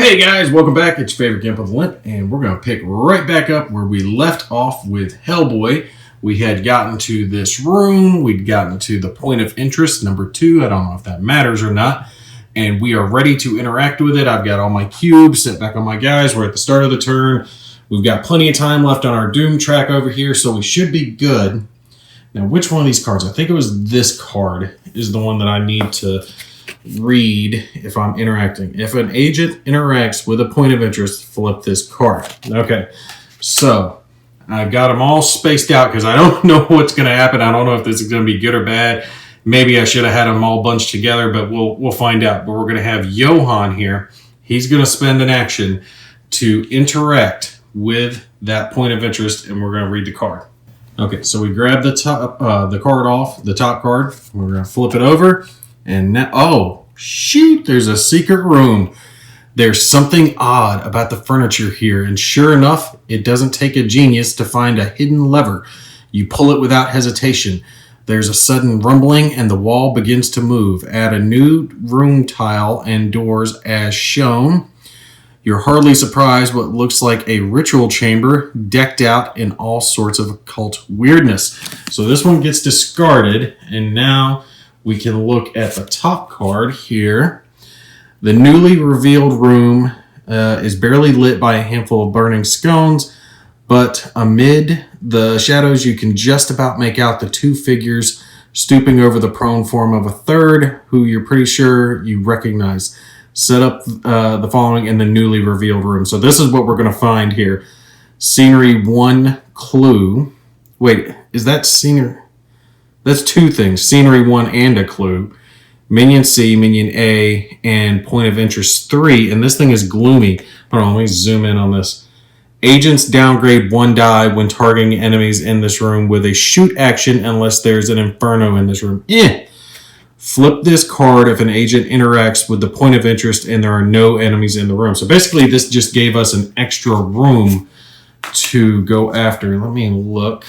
Hey guys, welcome back. It's your favorite Gimp of the Limp, and we're going to pick right back up where we left off with Hellboy. We had gotten to this room, we'd gotten to the point of interest, number 2. I don't know if that matters or not. And we are ready to interact with it. I've got all my cubes set back on my guys. We're at the start of the turn. We've got plenty of time left on our Doom track over here, so we should be good. Now, which one of these cards? I think it was this card is the one that I need to read if I'm interacting. If an agent interacts with a point of interest, flip this card. Okay, so I've got them all spaced out because I don't know what's going to happen. I don't know if this is going to be good or bad. Maybe I should have had them all bunched together, but we'll find out. But we're going to have Johan here. He's going to spend an action to interact with that point of interest, and we're going to read the card. Okay, so we grab the card off, the top card. We're going to flip it over. And now, oh, shoot, there's a secret room. There's something odd about the furniture here. And sure enough, it doesn't take a genius to find a hidden lever. You pull it without hesitation. There's a sudden rumbling and the wall begins to move. Add a new room tile and doors as shown. You're hardly surprised what looks like a ritual chamber decked out in all sorts of occult weirdness. So this one gets discarded, and now we can look at the top card here. The newly revealed room is barely lit by a handful of burning scones, but amid the shadows you can just about make out the two figures stooping over the prone form of a third, who you're pretty sure you recognize. Set up the following in the newly revealed room. So this is what we're going to find here. Scenery 1 clue. Wait, is that scenery? That's two things, scenery 1 and a clue. Minion C, minion A, and point of interest 3. And this thing is gloomy. Hold on, let me zoom in on this. Agents downgrade 1 die when targeting enemies in this room with a shoot action unless there's an inferno in this room. Flip this card if an agent interacts with the point of interest and there are no enemies in the room. So basically this just gave us an extra room to go after. Let me look.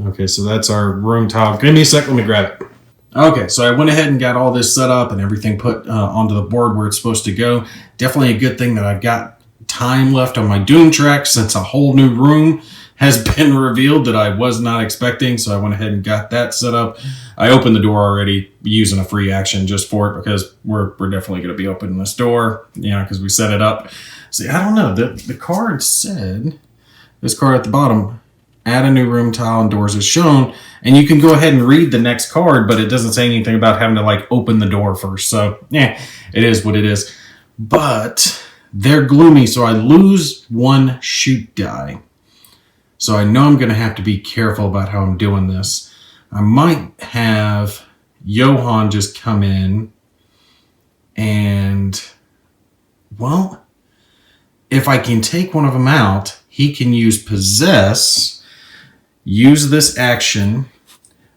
Okay, so that's our room tile. Give me a sec, let me grab it. Okay, so I went ahead and got all this set up and everything put onto the board where it's supposed to go. Definitely a good thing that I've got time left on my Doom track since a whole new room has been revealed that I was not expecting. So I went ahead and got that set up. I opened the door already using a free action just for it because we're definitely going to be opening this door, because we set it up. See, I don't know. The card said, this card at the bottom, add a new room tile and doors as shown, and you can go ahead and read the next card, but it doesn't say anything about having to open the door first. So it is what it is. But they're gloomy, so I lose 1 shoot die. So I know I'm going to have to be careful about how I'm doing this. I might have Johan just come in and, well, if I can take one of them out, he can use possess. Use this action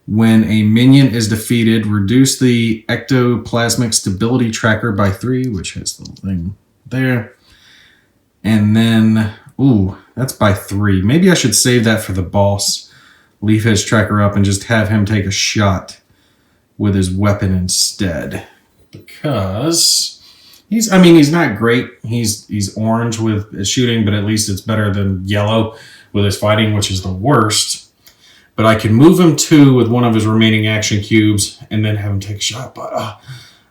when a minion is defeated. Reduce the ectoplasmic stability tracker by 3, which has the thing there. And then, that's by 3. Maybe I should save that for the boss. Leave his tracker up and just have him take a shot with his weapon instead. Because he's not great. He's orange with his shooting, but at least it's better than yellow with his fighting, which is the worst. But I can move him 2 with one of his remaining action cubes and then have him take a shot, but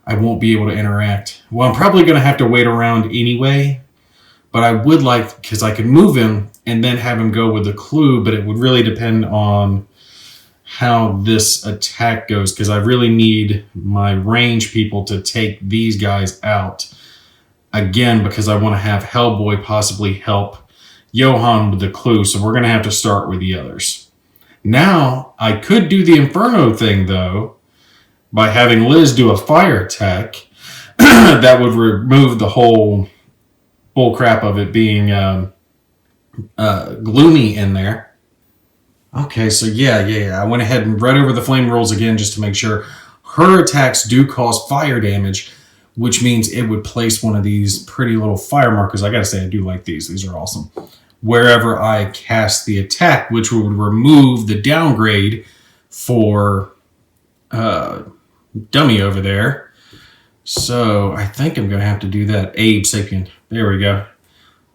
I won't be able to interact. Well, I'm probably going to have to wait around anyway, but I would like, because I could move him and then have him go with the clue, but it would really depend on how this attack goes, because I really need my range people to take these guys out. Again, because I want to have Hellboy possibly help Johan with the clue, so we're going to have to start with the others. Now, I could do the Inferno thing, though, by having Liz do a fire attack. That would remove the whole bull crap of it being gloomy in there. Okay, so yeah. I went ahead and read over the flame rules again just to make sure. Her attacks do cause fire damage, which means it would place one of these pretty little fire markers. I gotta say, I do like these. These are awesome. Wherever I cast the attack, which would remove the downgrade for Dummy over there. So I think I'm going to have to do that. Abe Sapien. There we go.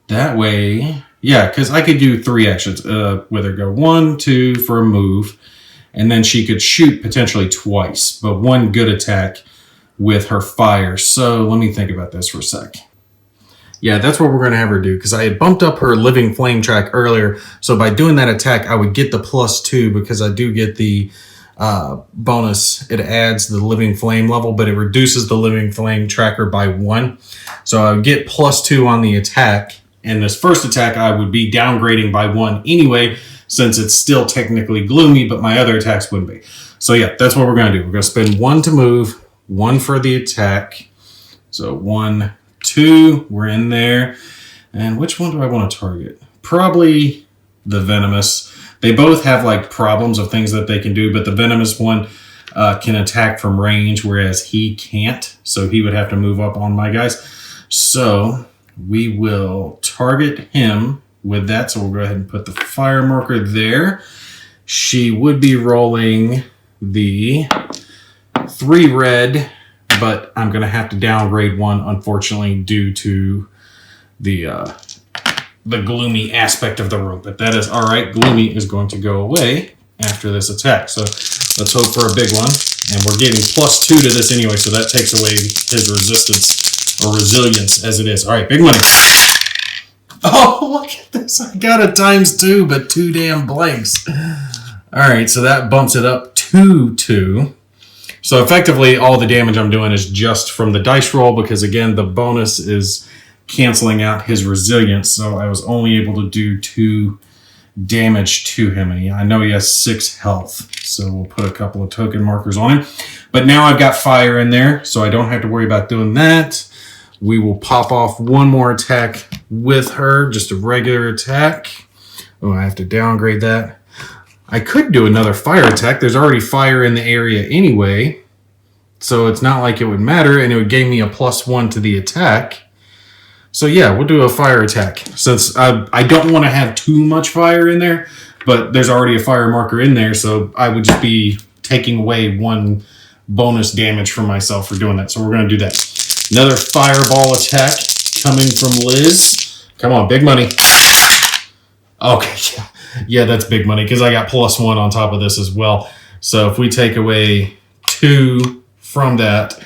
That way, yeah, because I could do 3 actions with her. Go 1, 2 for a move, and then she could shoot potentially twice, but 1 good attack with her fire. So let me think about this for a sec. Yeah, that's what we're going to have her do, because I had bumped up her living flame track earlier. So by doing that attack, I would get the +2 because I do get the bonus. It adds the living flame level, but it reduces the living flame tracker by 1. So I would get +2 on the attack. And this first attack, I would be downgrading by 1 anyway, since it's still technically gloomy, but my other attacks wouldn't be. So yeah, that's what we're going to do. We're going to spend 1 to move, 1 for the attack. So 1, 2, we're in there. And which one do I want to target? Probably the venomous. They both have like problems of things that they can do, but the venomous one can attack from range, whereas he can't. So he would have to move up on my guys. So we will target him with that. So we'll go ahead and put the fire marker there. She would be rolling the 3 red, but I'm going to have to downgrade 1, unfortunately, due to the gloomy aspect of the room. But that is all right. Gloomy is going to go away after this attack. So let's hope for a big one. And we're getting +2 to this anyway, so that takes away his resistance or resilience as it is. All right, big money. Oh, look at this. I got a ×2, but 2 damn blanks. All right, so that bumps it up to 2. So effectively, all the damage I'm doing is just from the dice roll because, again, the bonus is canceling out his resilience. So I was only able to do 2 damage to him. And I know he has 6 health. So we'll put a couple of token markers on him. But now I've got fire in there, so I don't have to worry about doing that. We will pop off 1 more attack with her, just a regular attack. Oh, I have to downgrade that. I could do another fire attack. There's already fire in the area anyway, so it's not like it would matter, and it would give me a +1 to the attack. So yeah, we'll do a fire attack. Since I don't want to have too much fire in there, but there's already a fire marker in there, so I would just be taking away 1 bonus damage from myself for doing that. So we're going to do that. Another fireball attack coming from Liz. Come on, big money. Okay, yeah, that's big money because I got +1 on top of this as well. So if we take away 2 from that,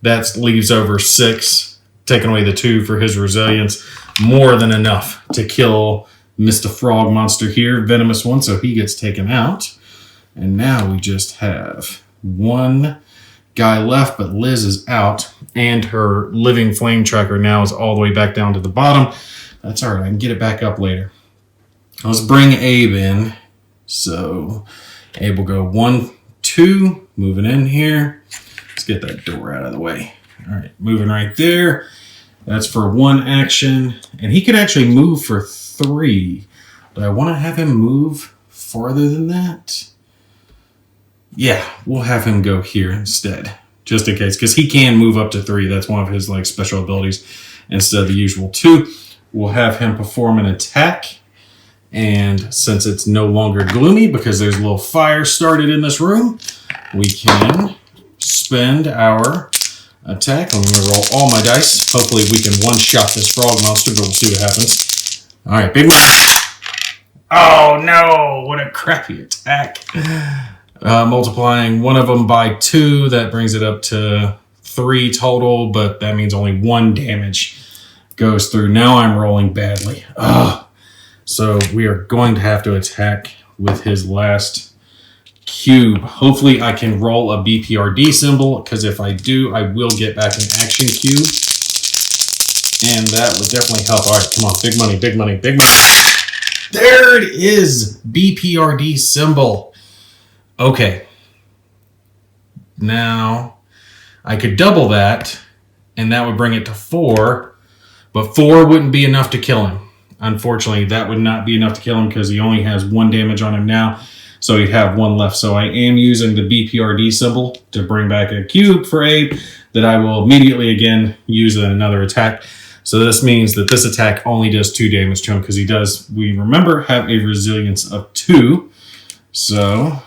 that leaves over 6. Taking away the 2 for his resilience, more than enough to kill Mr. Frog Monster here, venomous one, so he gets taken out. And now we just have 1 guy left, but Liz is out, and her living flame tracker now is all the way back down to the bottom. That's all right, I can get it back up later. Let's bring Abe in. So Abe will go 1, 2, moving in here. Let's get that door out of the way. All right, moving right there. That's for 1 action. And he could actually move for 3. But I want to have him move farther than that. Yeah, we'll have him go here instead. Just in case. Because he can move up to 3. That's one of his special abilities. Instead of the usual 2. We'll have him perform an attack. And since it's no longer gloomy because there's a little fire started in this room, we can spend our attack. I'm going to roll all my dice. Hopefully we can one-shot this frog monster, but we'll see what happens. All right, big money. Oh, no. What a crappy attack. Multiplying one of them by 2, that brings it up to 3 total, but that means only 1 damage goes through. Now I'm rolling badly. Ugh. So we are going to have to attack with his last cube. Hopefully I can roll a BPRD symbol, because if I do, I will get back an action cube. And that would definitely help. All right, come on. Big money, big money, big money. There it is. BPRD symbol. Okay. Now, I could double that, and that would bring it to 4. But 4 wouldn't be enough to kill him. Unfortunately, that would not be enough to kill him because he only has 1 damage on him now. So he'd have 1 left. So I am using the BPRD symbol to bring back a cube for Abe that I will immediately again use in another attack. So this means that this attack only does 2 damage to him because he does, we remember, have a resilience of 2. So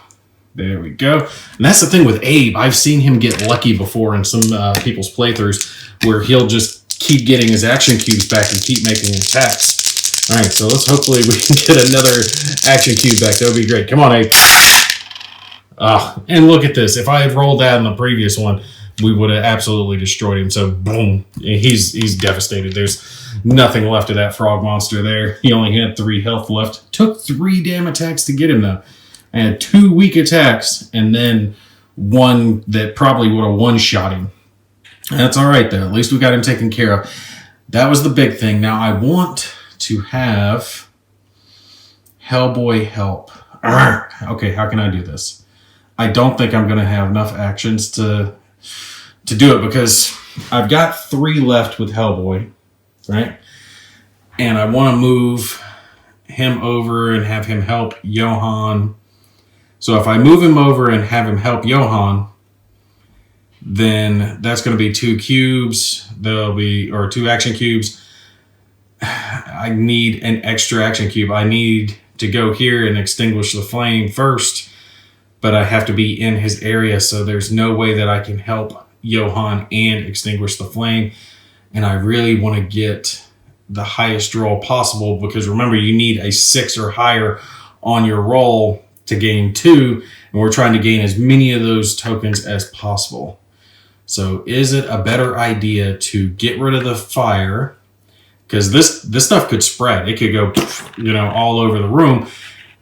there we go. And that's the thing with Abe. I've seen him get lucky before in some people's playthroughs where he'll just keep getting his action cubes back and keep making attacks. All right, so let's hopefully we can get another action cube back. That would be great. Come on, Ape. And look at this. If I had rolled that in the previous one, we would have absolutely destroyed him. So, boom. He's devastated. There's nothing left of that frog monster there. He only had 3 health left. Took 3 damn attacks to get him, though. I had 2 weak attacks, and then one that probably would have one-shot him. That's all right, though. At least we got him taken care of. That was the big thing. Now, I want to have Hellboy help. Okay, how can I do this? I don't think I'm going to have enough actions to do it because I've got 3 left with Hellboy, right? And I want to move him over and have him help Johan. So if I move him over and have him help Johan, then that's going to be 2 cubes. There'll be, or 2 action cubes. I need an extra action cube. I need to go here and extinguish the flame first, but I have to be in his area, so there's no way that I can help Johan and extinguish the flame. And I really want to get the highest roll possible because remember, you need a 6 or higher on your roll to gain 2, and we're trying to gain as many of those tokens as possible. So is it a better idea to get rid of the fire? Because this stuff could spread. It could go, all over the room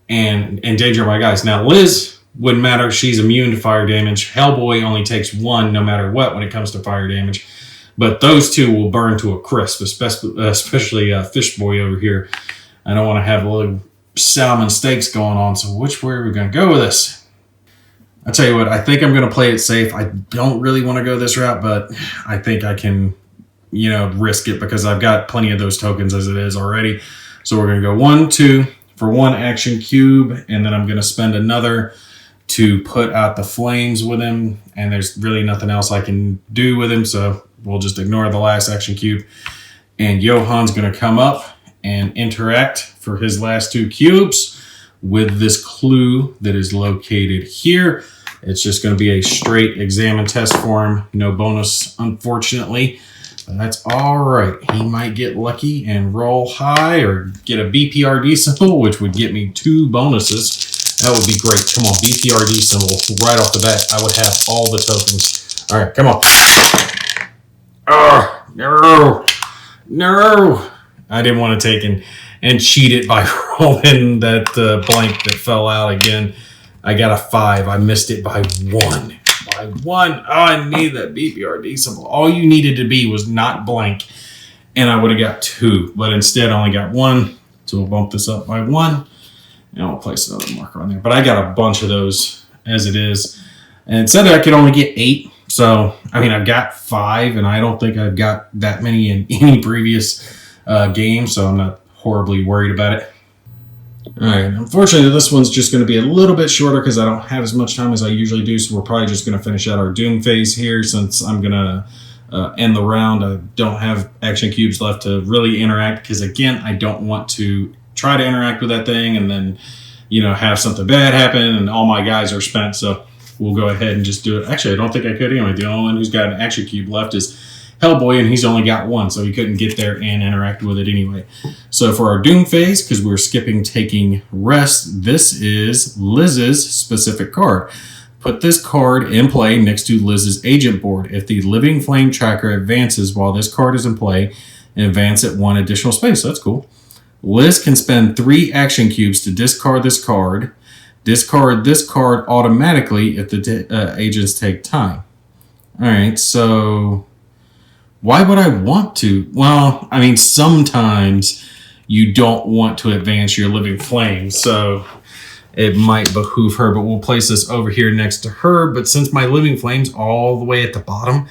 and endanger my guys. Now, Liz wouldn't matter. She's immune to fire damage. Hellboy only takes 1 no matter what when it comes to fire damage. But those 2 will burn to a crisp, especially Fish Boy over here. I don't want to have little salmon steaks going on. So which way are we going to go with this? I tell you what, I think I'm going to play it safe. I don't really want to go this route, but I think I can risk it because I've got plenty of those tokens as it is already. So we're going to go 1, 2 for 1 action cube, and then I'm going to spend another to put out the flames with him, and there's really nothing else I can do with him, so we'll just ignore the last action cube. And Johan's going to come up and interact for his last 2 cubes with this clue that is located here. It's just going to be a straight examine test for him. No bonus, unfortunately. But that's all right. He might get lucky and roll high or get a BPRD symbol, which would get me 2 bonuses. That would be great. Come on, BPRD symbol. Right off the bat, I would have all the tokens. All right, come on. Oh, no. I didn't want to take and cheat it by rolling that blank that fell out again. I got a 5. I missed it by 1. By 1. Oh, I need that BPRD symbol. All you needed to be was not blank, and I would have got 2. But instead, I only got 1. So we'll bump this up by 1. And I'll place another marker on there. But I got a bunch of those as it is. And it said that I could only get 8. So, I've got 5, and I don't think I've got that many in any previous game. So I'm not horribly worried about it. All right. Unfortunately, this one's just going to be a little bit shorter because I don't have as much time as I usually do. So we're probably just going to finish out our Doom phase here since I'm going to end the round. I don't have action cubes left to really interact because, again, I don't want to try to interact with that thing and then, have something bad happen and all my guys are spent. So we'll go ahead and just do it. Actually, I don't think I could anyway. The only one who's got an action cube left is Hellboy, and he's only got 1, so he couldn't get there and interact with it anyway. So for our Doom phase, because we're skipping taking rest, this is Liz's specific card. Put this card in play next to Liz's agent board. If the living flame tracker advances while this card is in play, and advance at 1 additional space. So that's cool. Liz can spend 3 action cubes to discard this card. Discard this card automatically if the agents take time. All right, so why would I want to? Well, sometimes you don't want to advance your living flame, so it might behoove her, but we'll place this over here next to her. But since my living flame's all the way at the bottom,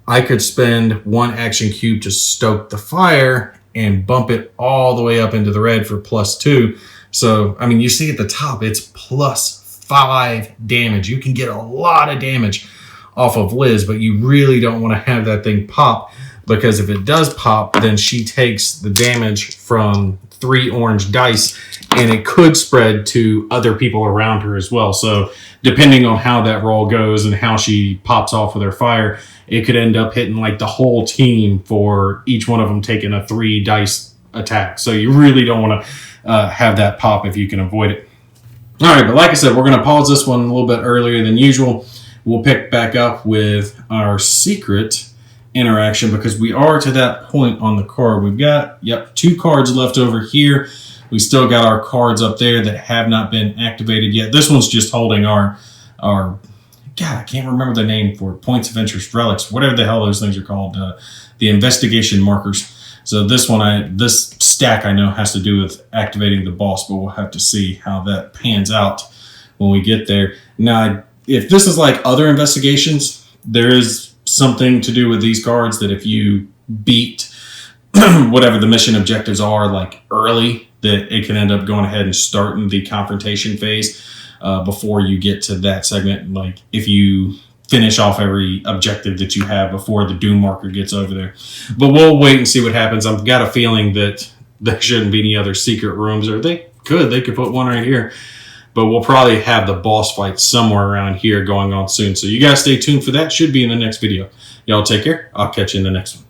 I could spend 1 action cube to stoke the fire and bump it all the way up into the red for +2. So, you see at the top, it's +5 damage. You can get a lot of damage off of Liz, but you really don't want to have that thing pop because if it does pop, then she takes the damage from 3 orange dice and it could spread to other people around her as well. So depending on how that roll goes and how she pops off with her fire, it could end up hitting like the whole team for each one of them taking a 3 dice attack. So you really don't want to have that pop if you can avoid it. All right, but like I said, we're going to pause this one a little bit earlier than usual. We'll pick back up with our secret interaction because we are to that point on the card. We've got, 2 cards left over here. We still got our cards up there that have not been activated yet. This one's just holding our God, I can't remember the name for it. Points of interest, relics, whatever the hell those things are called. The investigation markers. So this stack I know has to do with activating the boss, but we'll have to see how that pans out when we get there. Now, if this is like other investigations, there is something to do with these cards that if you beat whatever the mission objectives are like early, that it can end up going ahead and starting the confrontation phase before you get to that segment. Like if you finish off every objective that you have before the doom marker gets over there. But we'll wait and see what happens. I've got a feeling that there shouldn't be any other secret rooms, or they could put one right here. But we'll probably have the boss fight somewhere around here going on soon. So you guys stay tuned for that. Should be in the next video. Y'all take care. I'll catch you in the next one.